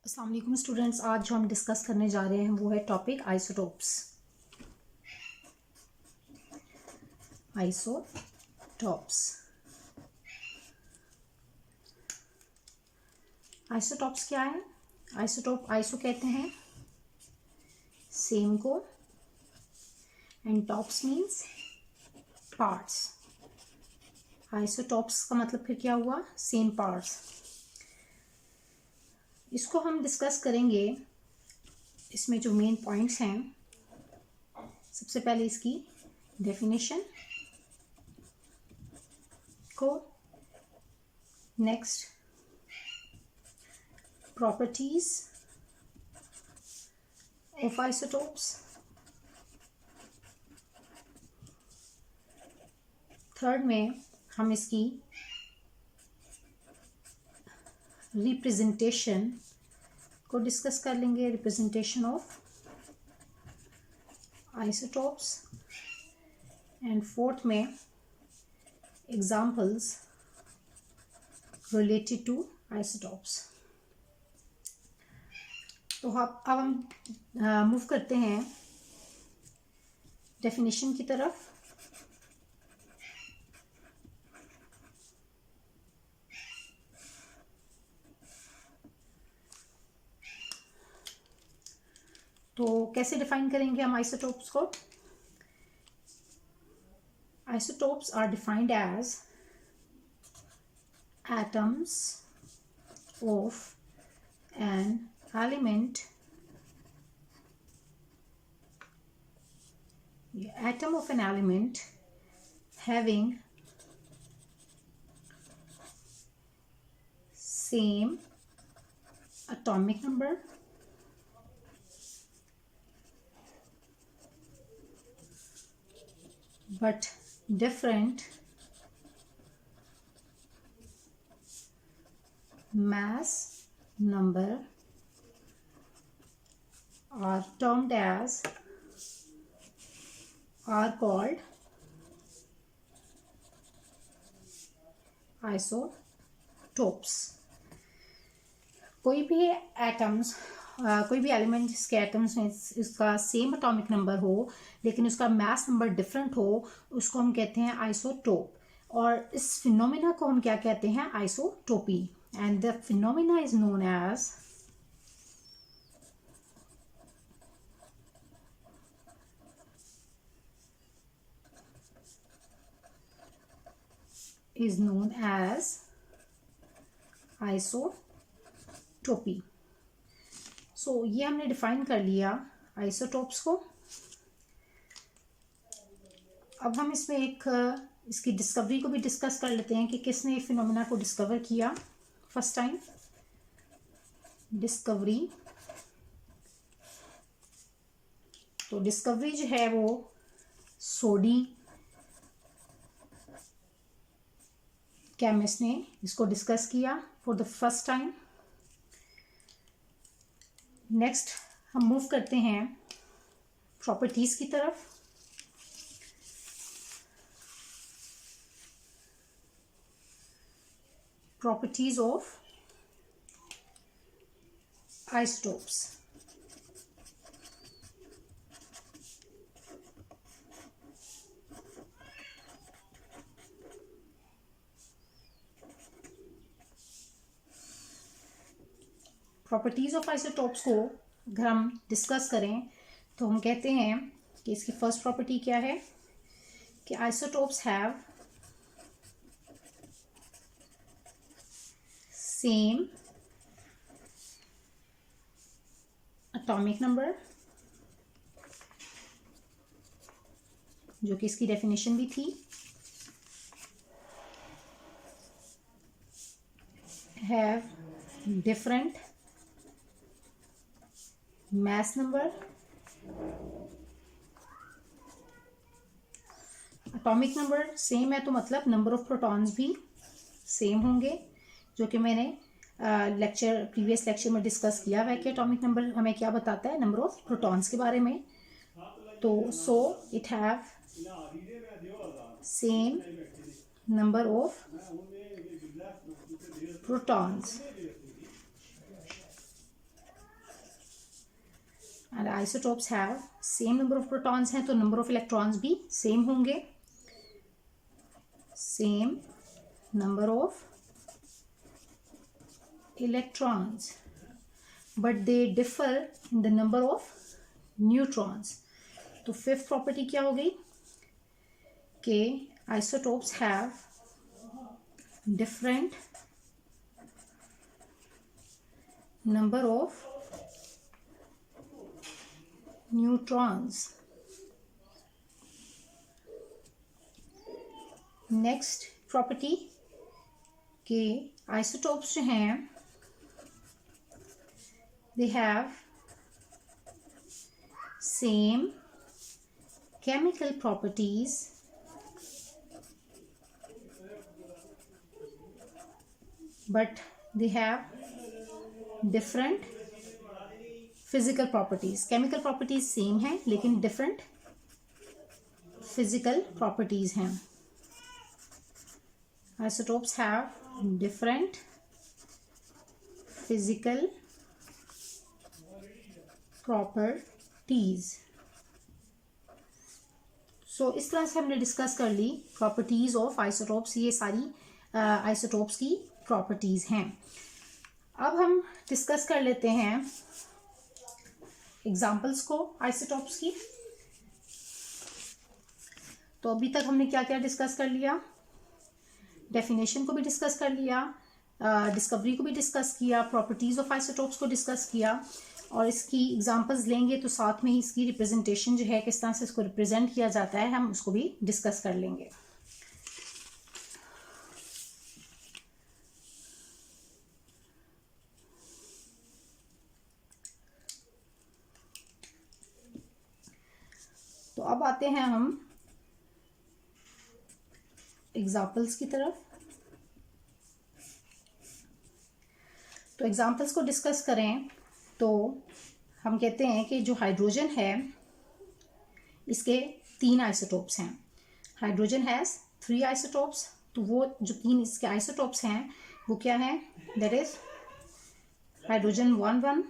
अस्सलाम वालेकुम स्टूडेंट्स, आज जो हम डिस्कस करने जा रहे हैं वो है टॉपिक आइसोटोप्स। आइसोटोप्स आइसोटोप्स क्या है? आइसोटोप, आइसो कहते हैं सेम को, and tops means parts. Isotopes का मतलब फिर क्या हुआ? Same parts. इसको हम डिस्कस करेंगे। इसमें जो मेन पॉइंट्स हैं, सबसे पहले इसकी डेफिनेशन को, next properties of isotopes, third में हम इसकी रिप्रेजेंटेशन को डिस्कस कर लेंगे, representation of isotopes, and fourth में एग्जाम्पल्स रिलेटेड टू आइसोटोप्स। तो अब हम मूव करते हैं डेफिनेशन की तरफ। तो कैसे डिफाइन करेंगे हम आइसोटोप्स को? Isotopes are defined as atoms of an element, atom of an element having same atomic number but different mass number are termed as, are called isotopes. कोई भी एटम्स, कोई भी एलिमेंट जिसके एटम्स में इसका सेम एटॉमिक नंबर हो लेकिन उसका मास नंबर डिफरेंट हो, उसको हम कहते हैं आइसोटोप। और इस फिनोमिना को हम क्या कहते हैं? Isotopy. And the phenomena is known as isotopy. So ये हमने डिफाइन कर लिया आइसोटोप्स को। अब हम इसमें एक इसकी डिस्कवरी को भी डिस्कस कर लेते हैं कि किसने फिनोमिना को डिस्कवर किया फर्स्ट टाइम। डिस्कवरी, तो डिस्कवरी जो है वो सोडी केमिस्ट ने इसको डिस्कस किया for the first time. Next हम मूव करते हैं प्रॉपर्टीज की तरफ। Properties of isotopes. Properties of isotopes को अगर हम डिस्कस करें तो हम कहते हैं कि इसकी फर्स्ट प्रॉपर्टी क्या है कि isotopes have same atomic number, जो कि इसकी डेफिनेशन भी थी, have different mass number, atomic number same है तो मतलब नंबर ऑफ प्रोटॉन्स भी सेम होंगे, जो कि मैंने प्रीवियस लेक्चर में डिस्कस किया हुआ है कि एटॉमिक नंबर हमें क्या बताता है, नंबर ऑफ प्रोटॉन्स के बारे में। तो so it have same number of protons isotopes have same number of protons हैं तो नंबर ऑफ इलेक्ट्रॉन्स भी सेम होंगे, same number of electrons, but they differ in the number of neutrons. तो fifth property क्या हो गई कि isotopes have different number of neutrons. Next property कि आइसोटोप्स जो हैं दे have same chemical properties but they have different physical properties. chemical properties same हैं लेकिन different physical properties हैं। isotopes have different physical properties। सो इस तरह से हमने डिस्कस कर ली प्रॉपर्टीज़ ऑफ आइसोटोप्स। ये सारी आइसोटोप्स की प्रॉपर्टीज़ हैं। अब हम डिस्कस कर लेते हैं एग्जांपल्स को आइसोटोप्स की। तो अभी तक हमने क्या क्या डिस्कस कर लिया, डेफिनेशन को भी डिस्कस कर लिया, डिस्कवरी को भी डिस्कस किया, प्रॉपर्टीज़ ऑफ आइसोटोप्स को डिस्कस किया, और इसकी एग्जांपल्स लेंगे तो साथ में ही इसकी रिप्रेजेंटेशन जो है किस तरह से इसको रिप्रेजेंट किया जाता है हम उसको भी डिस्कस कर लेंगे। तो अब आते हैं हम एग्जांपल्स की तरफ। तो एग्जांपल्स को डिस्कस करें तो हम कहते हैं कि जो हाइड्रोजन है इसके 3 आइसोटोप्स हैं। Hydrogen has 3 isotopes. तो वो जो 3 इसके आइसोटोप्स हैं वो क्या हैं, that is hydrogen 1,1,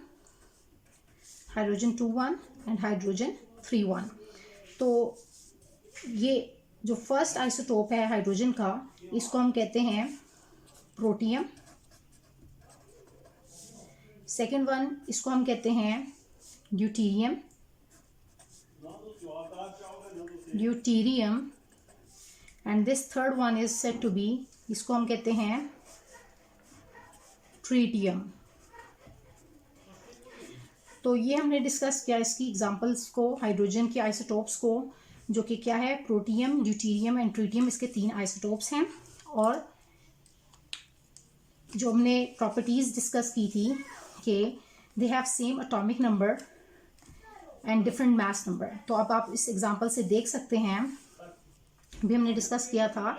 hydrogen 2,1 and hydrogen 3,1। तो ये जो फर्स्ट आइसोटोप है हाइड्रोजन का इसको हम कहते हैं प्रोटियम। सेकेंड वन इसको हम कहते हैं deuterium, and this third one is said to be, इसको हम कहते हैं ट्रीटियम। तो ये हमने डिस्कस किया इसकी एग्जांपल्स को, हाइड्रोजन के आइसोटोप्स को, जो कि क्या है प्रोटियम, ड्यूटीरियम एंड ट्रीटियम, इसके 3 आइसोटोप्स हैं। और जो हमने प्रॉपर्टीज डिस्कस की थी कि they have same atomic number and different mass number. तो अब आप इस एग्जांपल से देख सकते हैं, भी हमने डिस्कस किया था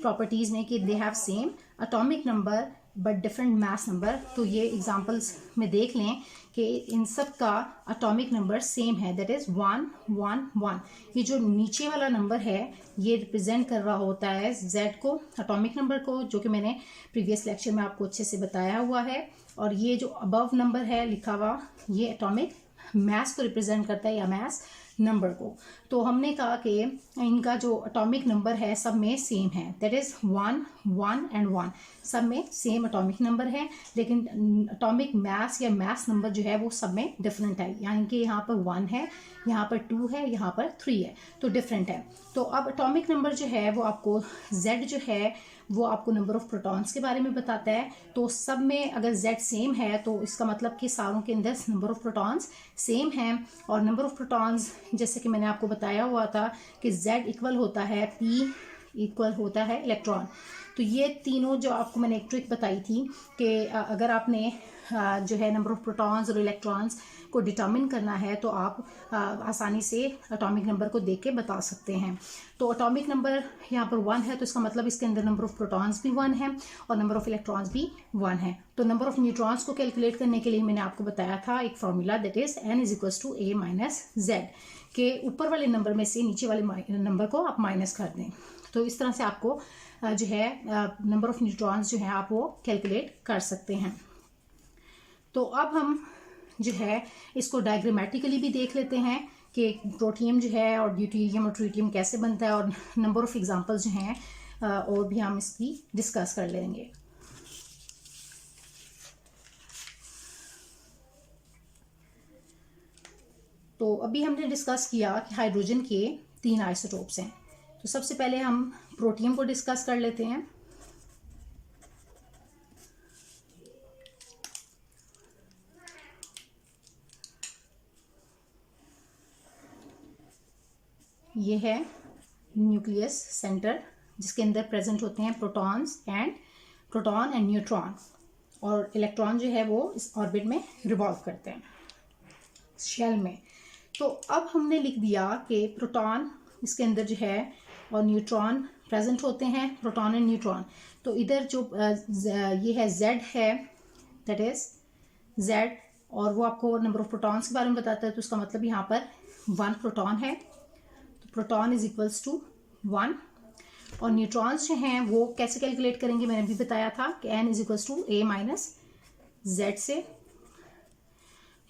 प्रॉपर्टीज़ में कि they have same atomic number but different mass number. तो ये एग्जांपल्स में देख लें कि इन सब का एटॉमिक नंबर सेम है, दैट इज़ 1 1 1। ये जो नीचे वाला नंबर है ये रिप्रेजेंट कर रहा होता है Z को, एटॉमिक नंबर को, जो कि मैंने प्रीवियस लेक्चर में आपको अच्छे से बताया हुआ है। और ये जो अबव नंबर है लिखा हुआ ये एटॉमिक मास को रिप्रेजेंट करता है या मास नंबर को। तो हमने कहा कि इनका जो एटॉमिक नंबर है सब में सेम है, दैट इज़ 1 1 एंड 1, सब में सेम एटॉमिक नंबर है, लेकिन एटॉमिक मास या मास नंबर जो है वो सब में डिफरेंट है। यानी कि यहाँ पर 1 है, यहाँ पर 2 है, यहाँ पर 3 है, तो डिफरेंट है। तो अब एटॉमिक नंबर जो है वो आपको Z जो है वो आपको नंबर ऑफ प्रोटॉन्स के बारे में बताता है। तो सब में अगर Z सेम है तो इसका मतलब कि सारों के अंदर नंबर ऑफ प्रोटॉन्स सेम हैं। और नंबर ऑफ प्रोटॉन्स जैसे कि मैंने आपको बताया हुआ था कि Z इक्वल होता है P इक्वल होता है इलेक्ट्रॉन। तो ये तीनों जो आपको मैंने एक ट्रिक बताई थी कि अगर आपने जो है नंबर ऑफ प्रोटॉन्स और इलेक्ट्रॉन्स को डिटर्मिन करना है तो आप आसानी से एटॉमिक नंबर को देख के बता सकते हैं। तो एटॉमिक नंबर यहाँ पर 1 है तो इसका मतलब इसके अंदर नंबर ऑफ प्रोटॉन्स भी 1 है और नंबर ऑफ इलेक्ट्रॉन्स भी 1 है। तो नंबर ऑफ न्यूट्रॉन्स को कैलकुलेट करने के लिए मैंने आपको बताया था एक formula, that is n is equals to a minus z, के ऊपर वाले नंबर में से नीचे वाले नंबर को आप माइनस कर दें। तो इस तरह से आपको जो है नंबर ऑफ न्यूट्रॉन्स जो है आप वो कैलकुलेट कर सकते हैं। तो अब हम जो है इसको डायग्रामेटिकली भी देख लेते हैं कि प्रोटियम जो है और ड्यूटीरियम और ट्रिटियम कैसे बनता है, और नंबर ऑफ एग्जांपल्स जो हैं और भी हम इसकी डिस्कस कर लेंगे। तो अभी हमने डिस्कस किया कि हाइड्रोजन के 3 आइसोटोप्स हैं। तो सबसे पहले हम प्रोटियम को डिस्कस कर लेते हैं। ये है न्यूक्लियस सेंटर जिसके अंदर प्रेजेंट होते हैं प्रोटॉन एंड न्यूट्रॉन, और इलेक्ट्रॉन जो है वो इस ऑर्बिट में रिवॉल्व करते हैं शेल में। तो अब हमने लिख दिया कि प्रोटॉन इसके अंदर जो है और न्यूट्रॉन प्रेजेंट होते हैं, प्रोटॉन एंड न्यूट्रॉन। तो इधर जो ये है Z है, दैट इज Z, और वो आपको नंबर ऑफ प्रोटॉन्स के बारे में बताता है। तो उसका मतलब यहाँ पर 1 प्रोटॉन है, तो प्रोटॉन इज इक्वल्स टू 1। और न्यूट्रॉन्स जो हैं वो कैसे कैलकुलेट करेंगे, मैंने भी बताया था कि n is equals to a minus Z से।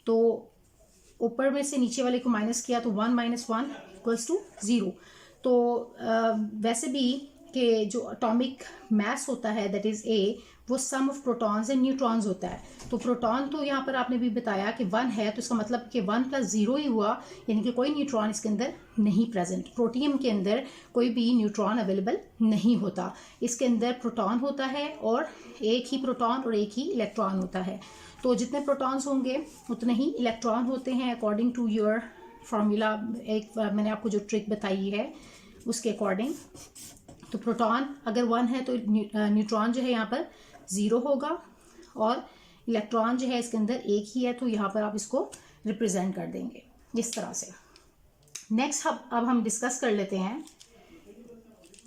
तो ऊपर में से नीचे वाले को माइनस किया तो 1 माइनस 1 इक्वल्स टू 0। तो वैसे भी कि जो एटॉमिक मास होता है दैट इज A, वो सम ऑफ प्रोटॉन्स एंड न्यूट्रॉन्स होता है। तो प्रोटॉन तो यहाँ पर आपने भी बताया कि 1 है, तो इसका मतलब कि 1 प्लस 0 ही हुआ, यानी कि कोई न्यूट्रॉन इसके अंदर नहीं प्रेजेंट। प्रोटियम के अंदर कोई भी न्यूट्रॉन अवेलेबल नहीं होता, इसके अंदर प्रोटॉन होता है और एक ही प्रोटॉन और एक ही इलेक्ट्रॉन होता है। तो जितने प्रोटॉन्स होंगे उतने ही इलेक्ट्रॉन होते हैं अकॉर्डिंग टू योर फार्मूला। एक मैंने आपको जो ट्रिक बताई है उसके अकॉर्डिंग। तो प्रोटॉन अगर 1 है तो न्यूट्रॉन जो है यहाँ पर 0 होगा, और इलेक्ट्रॉन जो है इसके अंदर एक ही है, तो यहाँ पर आप इसको रिप्रेजेंट कर देंगे इस तरह से। नेक्स्ट अब हम डिस्कस कर लेते हैं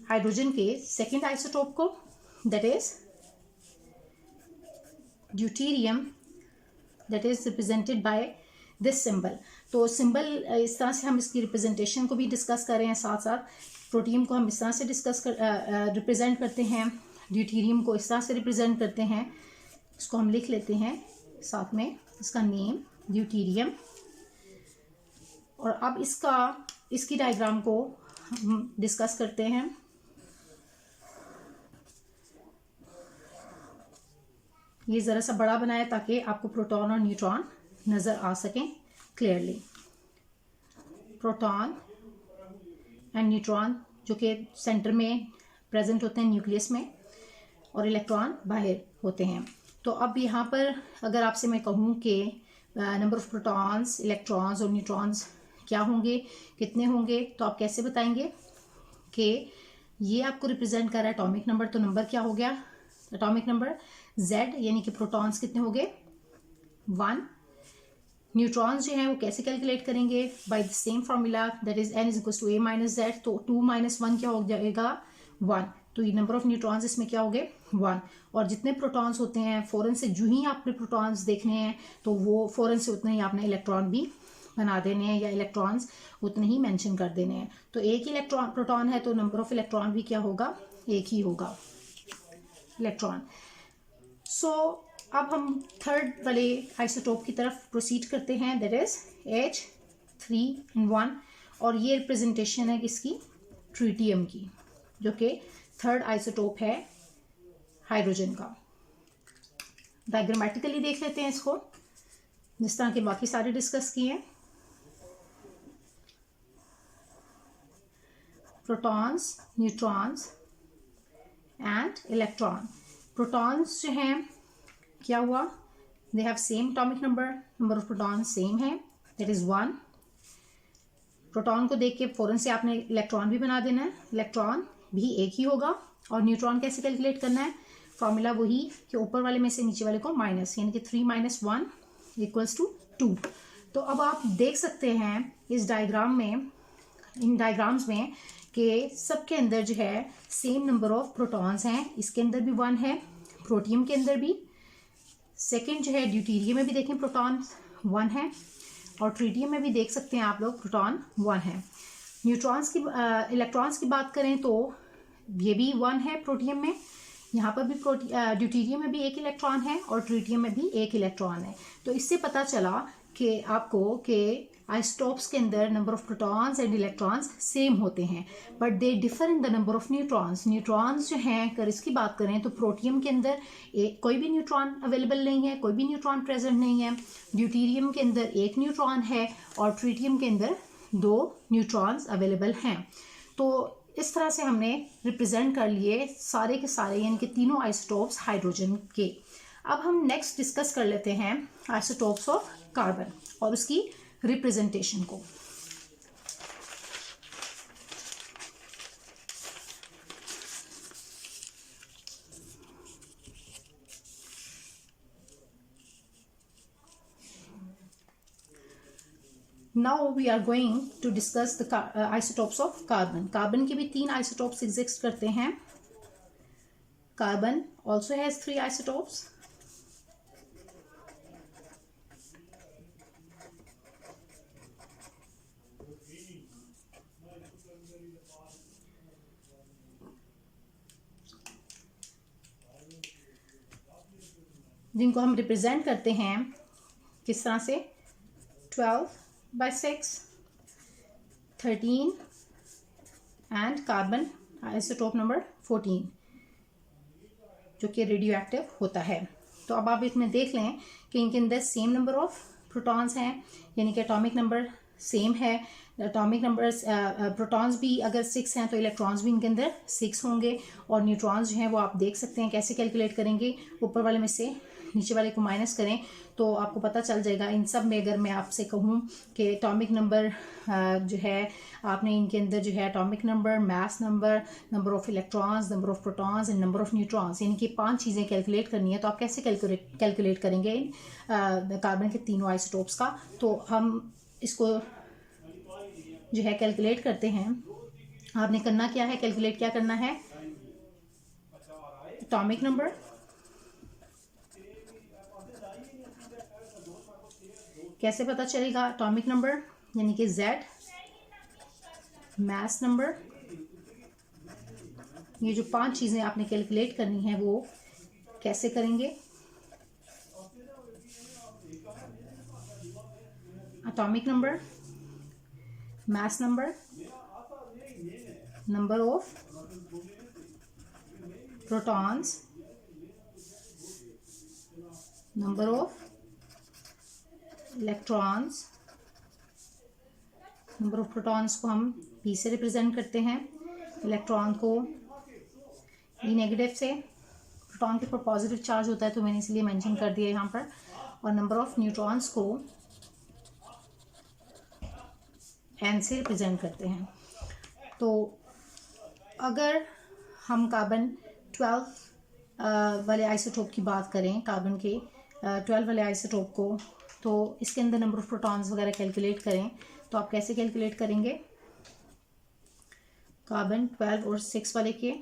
हाइड्रोजन के सेकेंड आइसोटोप को, that is deuterium, that is represented by this symbol. तो सिंबल इस तरह से हम इसकी रिप्रेजेंटेशन को भी डिस्कस कर रहे हैं, साथ साथ प्रोटियम को हम इस तरह से रिप्रेजेंट करते हैं, ड्यूटीरियम को इस तरह से रिप्रेजेंट करते हैं। इसको हम लिख लेते हैं साथ में इसका नेम ड्यूटीरियम। और अब इसकी डायग्राम को हम डिस्कस करते हैं। ये ज़रा सा बड़ा बनाया ताकि आपको प्रोटॉन और न्यूट्रॉन नज़र आ सकें क्लियरली। प्रोटॉन एंड न्यूट्रॉन जो कि सेंटर में प्रेजेंट होते हैं न्यूक्लियस में, और इलेक्ट्रॉन बाहर होते हैं। तो अब यहाँ पर अगर आपसे मैं कहूँ कि नंबर ऑफ प्रोटॉन्स, इलेक्ट्रॉन्स और न्यूट्रॉन्स क्या होंगे, कितने होंगे, तो आप कैसे बताएंगे कि ये आपको रिप्रेजेंट कर रहा है एटॉमिक नंबर। तो नंबर क्या हो गया, एटॉमिक नंबर Z, यानी कि प्रोटॉन्स कितने हो गए 1। न्यूट्रॉन्स जो हैं वो कैसे कैलकुलेट करेंगे, by the same formula, that is n is equal to a minus Z। तो 2 माइनस 1 क्या हो जाएगा 1। तो ये नंबर ऑफ न्यूट्रॉन्स इसमें क्या हो गए 1। और जितने प्रोटॉन्स होते हैं फ़ौरन से जो ही आपने प्रोटॉन्स देखने हैं तो वो फ़ौरन से उतने ही आपने इलेक्ट्रॉन भी बना देने हैं, या इलेक्ट्रॉन्स उतने ही मेंशन कर देने हैं। तो एक ही इलेक्ट्रॉन प्रोटॉन है तो नंबर ऑफ इलेक्ट्रॉन भी क्या होगा, एक ही होगा इलेक्ट्रॉन। सो अब हम थर्ड वाले आइसोटोप की तरफ प्रोसीड करते हैं, दैट इज H3N1। और ये रिप्रेजेंटेशन है किसकी, ट्रिटियम की, जो कि थर्ड आइसोटोप है हाइड्रोजन का। डायग्रामेटिकली देख लेते हैं इसको, जिस तरह के बाकी सारे डिस्कस किए हैं। Protons, neutrons and electron. Protons जो हैं क्या हुआ, दे have same atomic number, number of proton same है, दैट इज 1। प्रोटॉन को देख के फौरन से आपने इलेक्ट्रॉन भी बना देना है, इलेक्ट्रॉन भी एक ही होगा। और न्यूट्रॉन कैसे कैलकुलेट करना है, फॉर्मूला वही कि ऊपर वाले में से नीचे वाले को माइनस, यानी कि 3 माइनस 1 इक्वल्स टू 2। तो अब आप देख सकते हैं इस डायग्राम में, इन डायग्राम्स में, कि सबके अंदर जो है सेम नंबर ऑफ प्रोटॉन्स हैं। इसके अंदर भी 1 है, प्रोटियम के अंदर भी। सेकेंड जो है ड्यूटीरियम में भी देखें प्रोटॉन 1 है, और ट्रिटियम में भी देख सकते हैं आप लोग प्रोटॉन 1 है। न्यूट्रॉन्स की इलेक्ट्रॉन्स की बात करें तो ये भी 1 है प्रोटियम में, यहाँ पर भी ड्यूटेरियम में भी एक इलेक्ट्रॉन है और ट्रिटियम में भी एक इलेक्ट्रॉन है। तो इससे पता चला कि आपको कि आइसोटोप्स के अंदर number of protons and electrons same होते हैं, but they differ in the number of neutrons. Neutrons जो हैं, अगर इसकी बात करें तो प्रोटियम के अंदर कोई भी न्यूट्रॉन अवेलेबल नहीं है, कोई भी न्यूट्रॉन प्रेजेंट नहीं है। ड्यूटेरियम के अंदर एक न्यूट्रॉन है और ट्रिटियम के अंदर 2 न्यूट्रॉन्स अवेलेबल हैं। तो इस तरह से हमने रिप्रेजेंट कर लिए सारे के सारे, यानी कि तीनों आइसोटोप्स हाइड्रोजन के। अब हम नेक्स्ट डिस्कस कर लेते हैं आइसोटोप्स ऑफ कार्बन और उसकी रिप्रेजेंटेशन को। Now we are going to discuss the isotopes of carbon. Carbon के भी 3 isotopes exist करते हैं. Carbon also has 3 isotopes. जिनको हम रिप्रेजेंट करते हैं किस तरह से, 12/6, 13 एंड कार्बन आइसोटोप नंबर 14 जो कि रेडियो एक्टिव होता है। तो अब आप इसमें देख लें कि इनके अंदर सेम नंबर ऑफ प्रोटॉन्स हैं, यानी कि एटॉमिक नंबर सेम है। एटॉमिक नंबर प्रोटॉन्स भी अगर 6 हैं तो इलेक्ट्रॉन्स भी इनके अंदर 6 होंगे। और न्यूट्रॉन्स जो हैं वो आप देख सकते हैं कैसे कैलकुलेट करेंगे, ऊपर वाले में से नीचे वाले को माइनस करें तो आपको पता चल जाएगा। इन सब में अगर मैं आपसे कहूँ कि एटॉमिक नंबर जो है, आपने इनके अंदर जो है atomic number, mass number, number of electrons, number of protons and number of neutrons, यानी कि 5 चीज़ें कैलकुलेट करनी है। तो आप कैसे कैलकुलेट करेंगे इन कार्बन के तीनों आइसोटोप्स का? तो हम इसको जो है कैलकुलेट करते हैं। आपने करना क्या है, कैलकुलेट क्या करना है, एटॉमिक नंबर, कैसे पता चलेगा एटॉमिक नंबर, यानी कि Z, मास नंबर, ये जो 5 चीज़ें आपने कैलकुलेट करनी है वो कैसे करेंगे, atomic number, mass number, number of protons, number of electrons. Number of protons को हम P से रिप्रेजेंट करते हैं, इलेक्ट्रॉन को E नेगेटिव से। प्रोटॉन के ऊपर पॉजिटिव चार्ज होता है तो मैंने इसलिए मेंशन कर दिया यहाँ पर। और नंबर ऑफ न्यूट्रॉन्स को N से रिप्रेजेंट करते हैं। तो अगर हम कार्बन 12 वाले आइसोटोप की बात करें, कार्बन के 12 वाले आइसोटोप को, तो इसके अंदर नंबर ऑफ प्रोटॉन्स वगैरह कैलकुलेट करें तो आप कैसे कैलकुलेट करेंगे, कार्बन 12 और 6 वाले के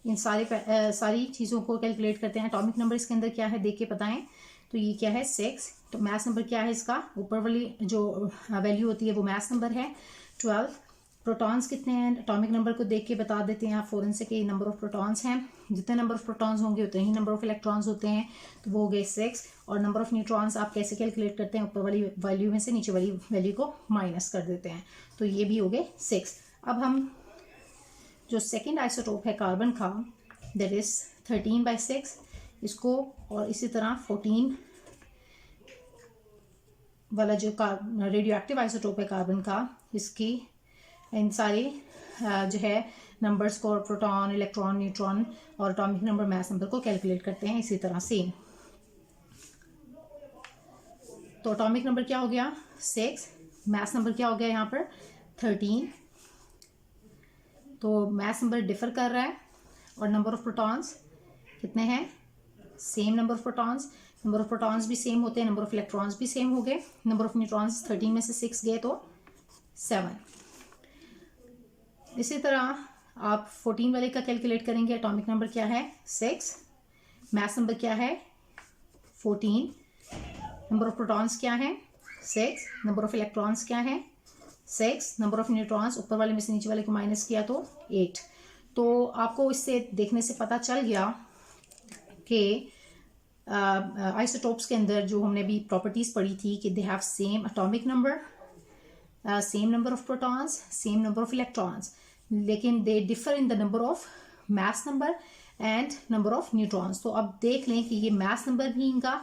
इन सारी चीज़ों को कैलकुलेट करते हैं। एटॉमिक नंबर इसके अंदर क्या है देख के बताएं। तो ये क्या है, 6। तो मास नंबर क्या है इसका, ऊपर वाली जो वैल्यू होती है वो मास नंबर है 12। प्रोटॉन्स कितने हैं, एटॉमिक नंबर को देख के बता देते हैं आप फ़ौरन से कि नंबर ऑफ प्रोटॉन्स हैं। जितने नंबर ऑफ प्रोटॉन्स होंगे उतने ही नंबर ऑफ इलेक्ट्रॉन्स होते हैं, तो वो हो गए 6। और नंबर ऑफ न्यूट्रॉन्स आप कैसे कैलकुलेट करते हैं, ऊपर वाली वैल्यू में से नीचे वाली वैल्यू को माइनस कर देते हैं, तो ये भी हो गए 6। अब हम जो सेकेंड आइसोटोप है कार्बन का, दैट इज़ 13/6, इसको और इसी तरह 14 वाला जो रेडियो एक्टिव आइसोटोप है कार्बन का, इसकी इन सारे जो है नंबर्स को, प्रोटॉन, इलेक्ट्रॉन, न्यूट्रॉन और एटॉमिक नंबर, मास नंबर को कैलकुलेट करते हैं इसी तरह से। तो एटॉमिक नंबर क्या हो गया 6, मास नंबर क्या हो गया यहाँ पर 13। तो मास नंबर डिफर कर रहा है और नंबर ऑफ प्रोटॉन्स कितने हैं, same number of protons. Number of protons भी सेम होते हैं, नंबर ऑफ इलेक्ट्रॉन्स भी सेम हो गए। नंबर ऑफ न्यूट्रॉन्स 13 में से 6 गए तो 7। इसी तरह आप 14 वाले का कैलकुलेट करेंगे। एटॉमिक नंबर क्या है 6, मास नंबर क्या है 14, नंबर ऑफ प्रोटॉन्स क्या है 6, नंबर ऑफ इलेक्ट्रॉन्स क्या है 6, नंबर ऑफ न्यूट्रॉन्स ऊपर वाले में से नीचे वाले को माइनस किया तो 8। तो आपको इससे देखने से पता चल गया कि आइसोटोप्स के अंदर जो हमने भी प्रॉपर्टीज़ पढ़ी थी कि they have same atomic number, same number of protons, same number of electrons, लेकिन they differ in the number of mass number and number of neutrons. तो अब देख लें कि ये मास नंबर भी इनका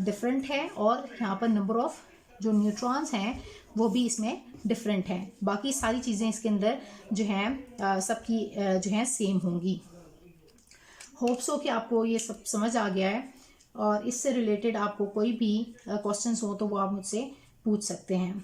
डिफरेंट है और यहाँ पर नंबर ऑफ जो न्यूट्रॉन्स हैं वो भी इसमें डिफरेंट हैं। बाकी सारी चीज़ें इसके अंदर जो हैं सबकी जो हैं सेम होंगी। होप सो कि आपको ये सब समझ आ गया है, और इससे रिलेटेड आपको कोई भी क्वेश्चंस हो तो वो आप मुझसे पूछ सकते हैं।